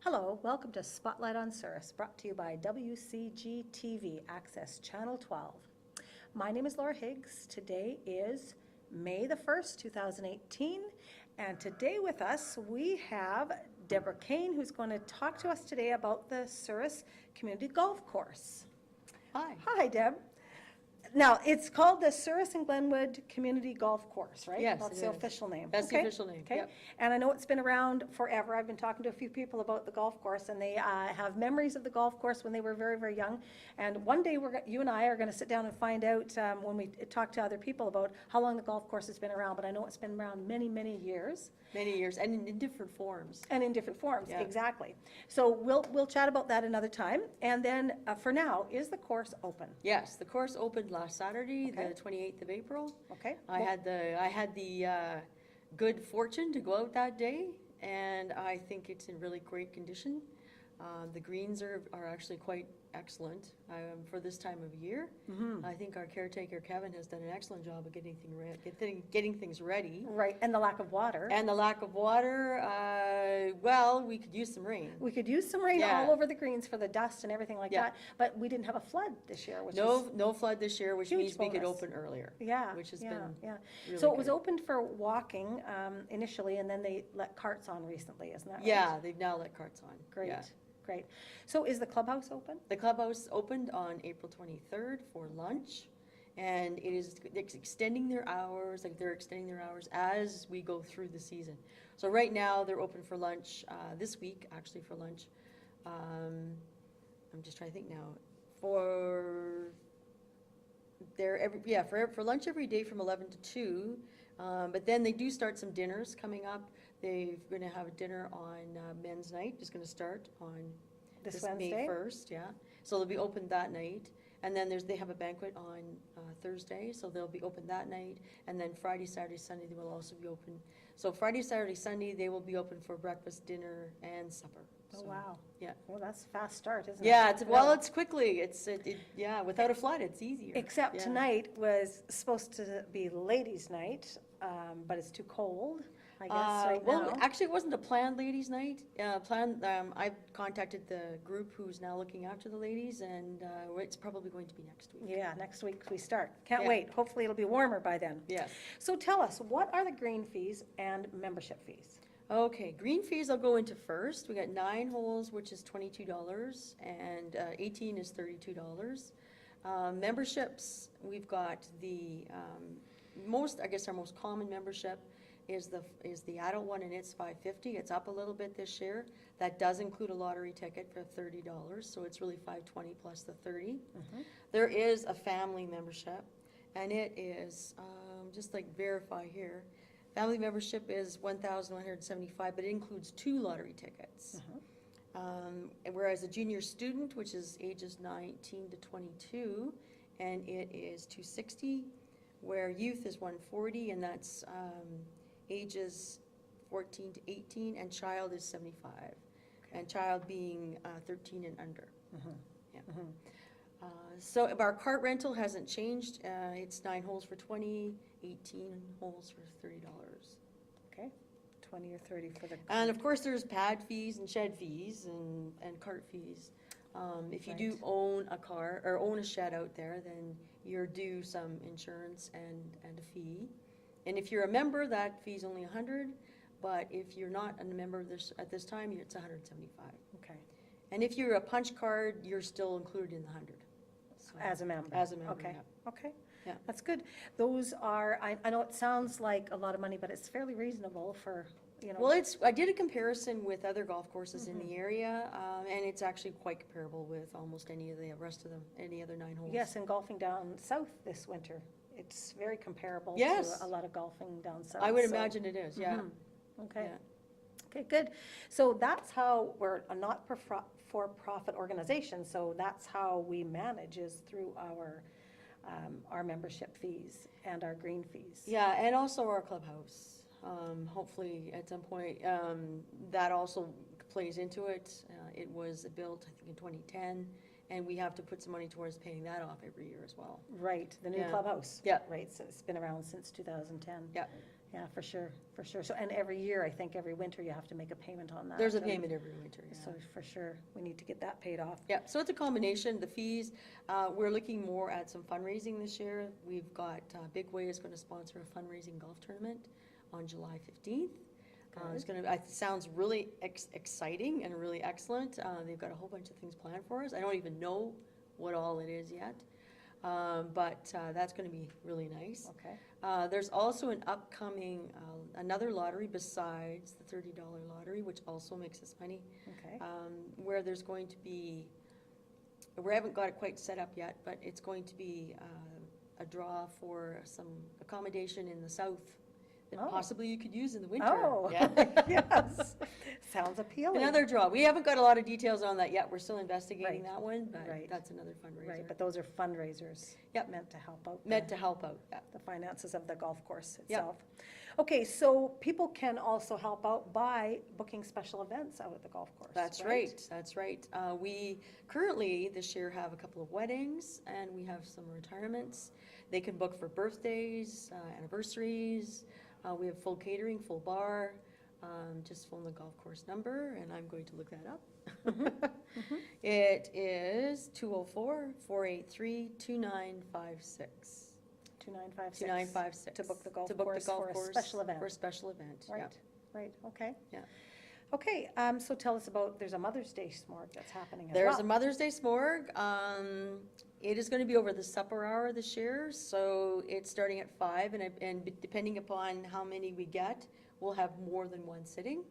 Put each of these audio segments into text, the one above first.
Hello, welcome to Spotlight on Souris, brought to you by WCG TV, Access Channel 12. My name is Laura Higgs. Today is May the 1st, 2018, and today with us we have Deborah Kane, who's going to talk to us today about the Souris Community Golf Course. Hi. Hi, Deb. Now, it's called the Souris and Glenwood Community Golf Course, right? Yes, That's it the is. official name. That's the official name, Okay. yep. And I know it's been around forever. I've been talking to a few people about the golf course, and they have memories of the golf course when they were very, very young. And one day, you and I are going to sit down and find out when we talk to other people about how long the golf course has been around. But I know it's been around many, many years. Many years, and in different forms. And in different forms, Yeah. exactly. So we'll chat about that another time. And then for now, is the course open? Yes, the course opened last Saturday, Okay. the 28th of April. Okay. I had the good fortune to go out that day, and I think it's in really great condition. The greens are actually quite excellent for this time of year. Mm-hmm. I think our caretaker Kevin has done an excellent job of getting things ready. Right, and the lack of water. And the lack of water, well, we could use some rain. We could use some rain Yeah. all over the greens for the dust and everything like Yeah. that, but we didn't have a flood this year, which is, No flood this year, which huge means we could bonus. open earlier. yeah, which has yeah, been yeah. really So it was good. opened for walking initially, and then they let carts on recently, isn't that right? Yeah, they've now let carts on. Great, Yeah. great. So is the clubhouse open? The clubhouse opened on April 23rd for lunch, and it's extending their hours, they're extending their hours as we go through the season. So right now, they're open for lunch, this week, actually for lunch. I'm just trying to think now. For lunch every day from 11 to 2, but then they do start some dinners coming up. They're going to have a dinner on men's night, just going to start on This May Wednesday? 1st, yeah. So they'll be open that night. And then they have a banquet on Thursday, so they'll be open that night. And then Friday, Saturday, Sunday, they will also be open. So Friday, Saturday, Sunday, they will be open for breakfast, dinner, and supper. Oh, So, wow. Yeah. Well, that's a fast start, isn't it? Yeah, Really. it's quickly. Yeah, without a flood, it's easier. Except Yeah. tonight was supposed to be ladies' night, but it's too cold, I guess, right Well, now. actually, it wasn't a planned ladies' night. I've contacted the group who's now looking after the ladies, and it's probably going to be next week. Yeah, next week we start. Can't Yeah. wait. Hopefully it'll be warmer by then. Yes. So tell us, what are the green fees and membership fees? Okay, green fees I'll go into first. We got 9 holes, which is $22, and 18 is $32. Memberships, we've got the our most common membership is the adult one, and it's $550. It's up a little bit this year. That does include a lottery ticket for $30, so it's really $520 plus the $30. Mm-hmm. There is a family membership, and it is just like verify here. Family membership is $1,175, but it includes 2 lottery tickets. Whereas a junior student, which is ages 19 to 22, and it is $260. Where youth is $140, and that's ages 14 to 18, and child is $75. And child being 13 and under. Yeah. So our cart rental hasn't changed. It's 9 holes for $20, 18 holes for $30. Okay, 20 or 30 for the. And of course, there's pad fees and shed fees and cart fees. If you do Right. own a car or own a shed out there, then you're due some insurance and a fee. And if you're a member, that fee's only $100. But if you're not a member at this time, it's $175. Okay, And if you're a punch card, you're still included in the $100. So, as a member? As a member, Okay, yeah. okay. Yeah. That's good. Those are, I know it sounds like a lot of money, but it's fairly reasonable for, Well, I did a comparison with other golf courses in the area, and it's actually quite comparable with almost any of the rest of them, any other 9 holes. Yes, and golfing down south this winter, it's very comparable Yes. to a lot of golfing down south. I would so- imagine it is, yeah. Okay. Yeah. Okay, good. So that's how we're a not-for-profit organization, so that's how we manage is through our membership fees and our green fees. Yeah, and also our clubhouse. Hopefully, at some point, that also plays into it. It was built, I think, in 2010, and we have to put some money towards paying that off every year as well. Right, the new Yeah. clubhouse. Yeah. Right, so it's been around since 2010. Yeah. Yeah, for sure, for sure. So, and every year, I think every winter you have to make a payment on that. There's a and payment every winter, yeah. So for sure, we need to get that paid off. Yeah, so it's a combination, the fees, we're looking more at some fundraising this year. We've got, Big Way is gonna sponsor a fundraising golf tournament on July 15th. It's gonna, it sounds really exciting and really excellent. They've got a whole bunch of things planned for us. I don't even know what all it is yet. But that's gonna be really nice. Okay. There's also an upcoming, another lottery besides the $30 lottery, which also makes us money. Okay. Where there's going to be, we haven't got it quite set up yet, but it's going to be a draw for some accommodation in the south that Oh. possibly you could use in the winter. Oh, Yeah. yes. Sounds appealing. Another draw. We haven't got a lot of details on that yet. We're still investigating Right. that one, but Right. that's another fundraiser. Right, but those are fundraisers. Yep. Meant to help out. Meant to help out, yeah. The finances of the golf course Yep. itself. Okay, so people can also help out by booking special events out at the golf course. That's right, that's right. We currently, this year, have a couple of weddings, and we have some retirements. They can book for birthdays, anniversaries. We have full catering, full bar. Just phone the golf course number, and I'm going to look that up. It is 204-483-2956. 2956. 2956. To book the golf To book the course golf for a course special event. For a special event, yeah. Right, right, okay. Yeah. Okay, so tell us about, there's a Mother's Day s'more that's happening as There's well. a Mother's Day s'morg. It is going to be over the supper hour this year, so it's starting at 5, and depending upon how many we get, we'll have more than one sitting.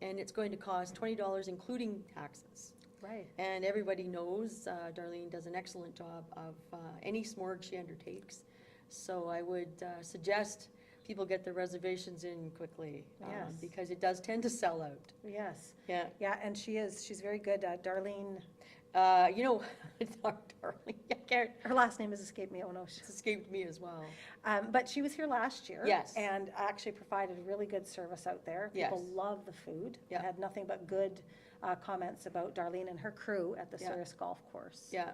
And it's going to cost $20, including taxes. Right, And everybody knows Darlene does an excellent job of any s'morg she undertakes. So I would suggest people get their reservations in quickly. Yes. Because it does tend to sell out. yes. Yeah. Yeah, and she's very good. Darlene, You know, Darlene, I can't, her last name has escaped me, oh no. it's escaped me as well. But she was here last year. Yes. And actually provided really good service out there. People Yes. love the food. Yeah. I had nothing but good comments about Darlene and her crew at the Yeah. Souris Golf course. Yeah.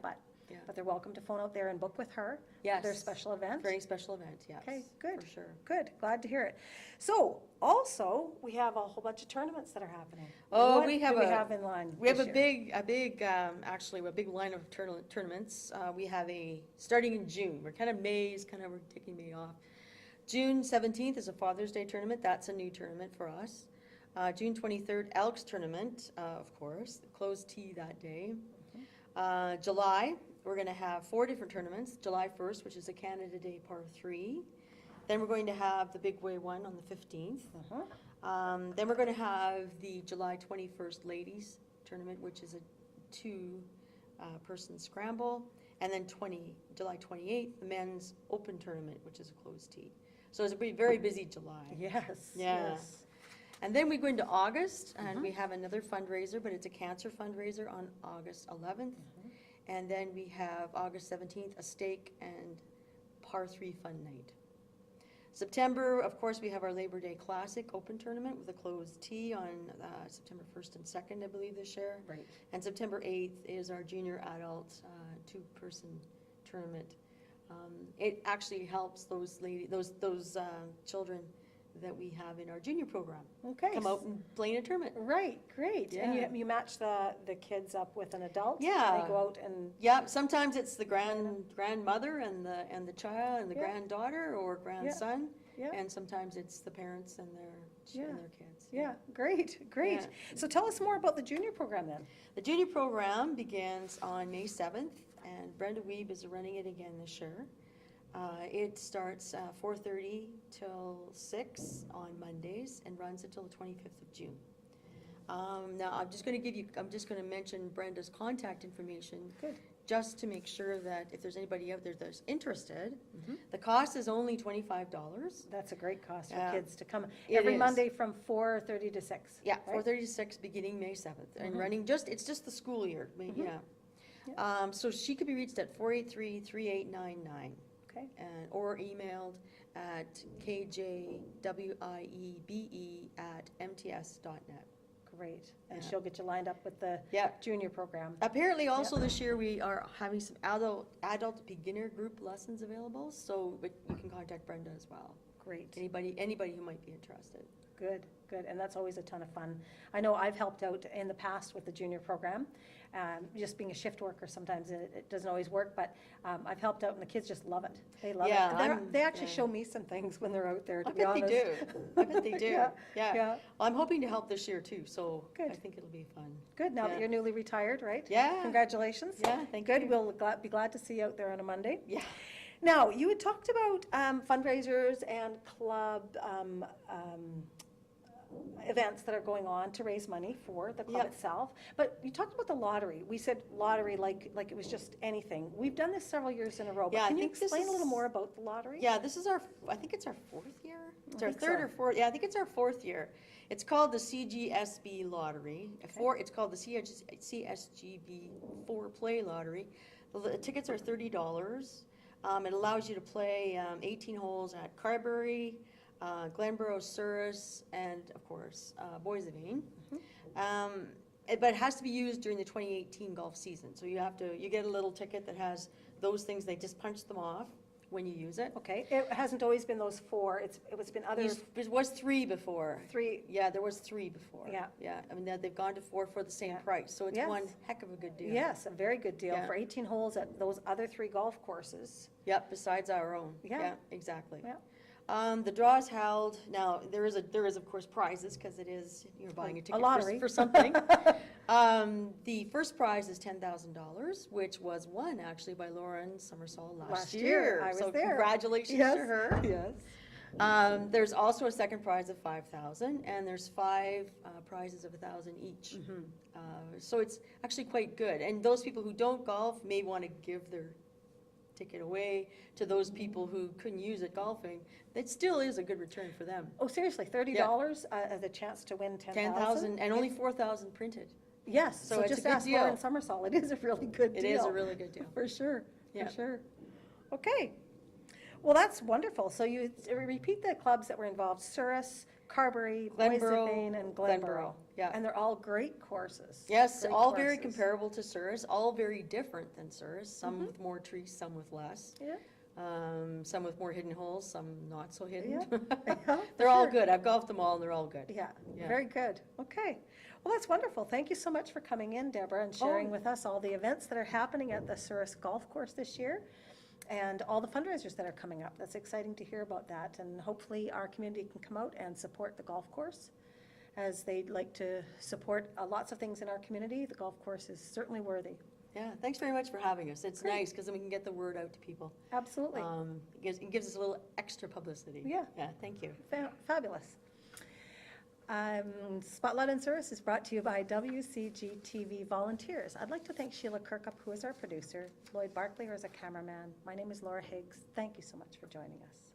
Yeah. But they're welcome to phone out there and book with her. Yes. Their special event. For any special event, yes. Okay, good. For sure. Good, glad to hear it. So, also, we have a whole bunch of tournaments that are happening. Oh, What we have do we a- have in line We have this a year? big, actually, a big line of tournaments. We have starting in June, we're we're taking May off. June 17th is a Father's Day tournament, that's a new tournament for us. June 23rd, Elks Tournament, of course, closed tee that day. July, we're gonna have 4 different tournaments. July 1st, which is a Canada Day par 3. Then we're going to have the Big Way one on the 15th. Uh-huh. Then we're going to have the July 21st Ladies Tournament, which is a 2-person scramble. And then July 28th, the Men's Open Tournament, which is a closed tee. So it's a very busy July. Yes, Yeah. yes. And then we go into August, and we have another fundraiser, but it's a cancer fundraiser on August 11th. And then we have August 17th, a steak and par 3 fun night. September, of course, we have our Labor Day Classic Open Tournament with a closed tee on September 1st and 2nd, I believe, this year. Right. And September 8th is our junior adult 2-person tournament. It actually helps those children that we have in our junior program Okay. come out and play in a tournament. Right, great. And Yeah. you match the kids up with an adult? Yeah. And they go out and, Yeah, sometimes it's the grandmother and the child and the Yeah. granddaughter or grandson, yeah, and sometimes it's the parents and their Yeah. kids. yeah, great, great. Yeah. So tell us more about the junior program then. The junior program begins on May 7th, and Brenda Weeb is running it again this year. It starts 4:30 till 6 on Mondays and runs until the 25th of June. Now, I'm just going to mention Brenda's contact information. Good. Just to make sure that if there's anybody out there that's interested, the cost is only $25. That's a great cost for Yeah. kids to come It every is. Monday from 4:30 to 6. Yeah, right? 4:30 to 6, beginning May 7th, and running it's just the school year, yeah. So she could be reached at 483-3899. Okay, Or emailed at kjwiebe@mts.net. great. And Yeah. she'll get you lined up with the Yeah. junior program. Apparently also this year we are having some adult beginner group lessons available, but you can contact Brenda as well. Great. Anybody who might be interested. Good, good, and that's always a ton of fun. I know I've helped out in the past with the junior program, just being a shift worker, sometimes it doesn't always work, but I've helped out and the kids just love it. They love it. They actually show me some things when they're out there, to be honest. I bet they do. I bet they do. Yeah. Well, I'm hoping to help this year too, so Good. I think it'll be fun. Good, now that you're newly retired, right? Yeah. Congratulations. Yeah, thank you. Good, we'll be glad to see you out there on a Monday. Yeah. Now, you had talked about fundraisers and club events that are going on to raise money for the club itself, but you talked about the lottery. We said lottery like it was just anything. We've done this several years in a row, but can you explain a little more about the lottery? Yeah, this is I think it's our 4th year. It's our third or fourth, I think it's our 4th year. It's called the CGSB Lottery. It's called the CSGB 4-play lottery. The tickets are $30. It allows you to play 18 holes at Carberry, Glenboro, Souris, and of course, Boissevain. But it has to be used during the 2018 golf season. So you get a little ticket that has those things, they just punch them off when you use it. Okay, it hasn't always been those 4, it's been other. It was 3 before. 3. Yeah, there was 3 before. Yeah. Yeah, I mean, they've gone to 4 for the same price, so it's one heck of a good deal. Yes, a very good deal for 18 holes at those other 3 golf courses. Yep, besides our own. Yeah. Exactly. Yeah. The draw is held, now, there is of course prizes, because you're buying a ticket lottery. for something. The first prize is $10,000, which was won actually by Lauren Summersall last year. I was so there. Congratulations to her. Yes. There's also a second prize of $5,000, and there's 5 prizes of $1,000 each. So it's actually quite good. And those people who don't golf may want to give their ticket away to those people who couldn't use it golfing. It still is a good return for them. Oh, seriously, $30 as a chance to win 10,000? And only 4,000 printed. Yes, So so it's just a good ask deal. Lauren Summersall, it is a really good deal. It is a really good deal. For sure, Yeah. for sure. Okay, well, that's wonderful. So you repeat the clubs that were involved: Souris, Carberry, Glenboro, Boissevain, and Glenboro. yeah. And they're all great courses. Yes, Great all very courses. comparable to Souris, all very different than Souris, some with more trees, some with less. Yeah. Some with more hidden holes, some not so hidden. Yeah, for They're all sure. good. I've golfed them all and they're all good. Yeah, Yeah. very good. Okay. Well, that's wonderful. Thank you so much for coming in, Deborah, and sharing with us all the events that are happening at the Souris Golf Course this year and all the fundraisers that are coming up. That's exciting to hear about that. And hopefully our community can come out and support the golf course as they'd like to support lots of things in our community. The golf course is certainly worthy. Yeah, thanks very much for having us. It's Great. nice because then we can get the word out to people. Absolutely. It gives us a little extra publicity. Yeah. Yeah, thank you. Fabulous. Spotlight on Souris is brought to you by WCG TV volunteers. I'd like to thank Sheila Kirkup, who is our producer, Lloyd Barkley, who is a cameraman. My name is Laura Higgs. Thank you so much for joining us.